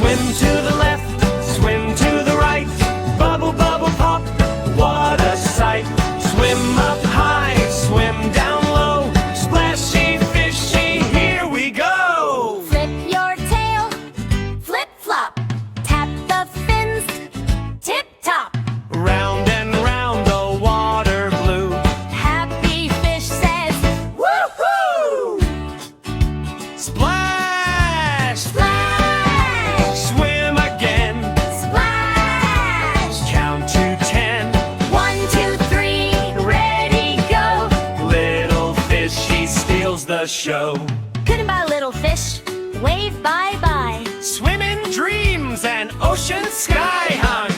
Swim to the left, swim to the right. Bubble, bubble, pop, what a sight. Swim up high, swim down low. Splashy, fishy, here we go. Flip your tail, flip flop. Tap the fins, tip top. Round and round the water blue. Happy fish says, Woo-hoo! Splash! splash, Swim again. splash. Count to 10. 1, 2, 3, ready, go. Little fishy steals the show. Goodbye, little fish. Wave bye-bye. Swim in dreams and ocean sky hung.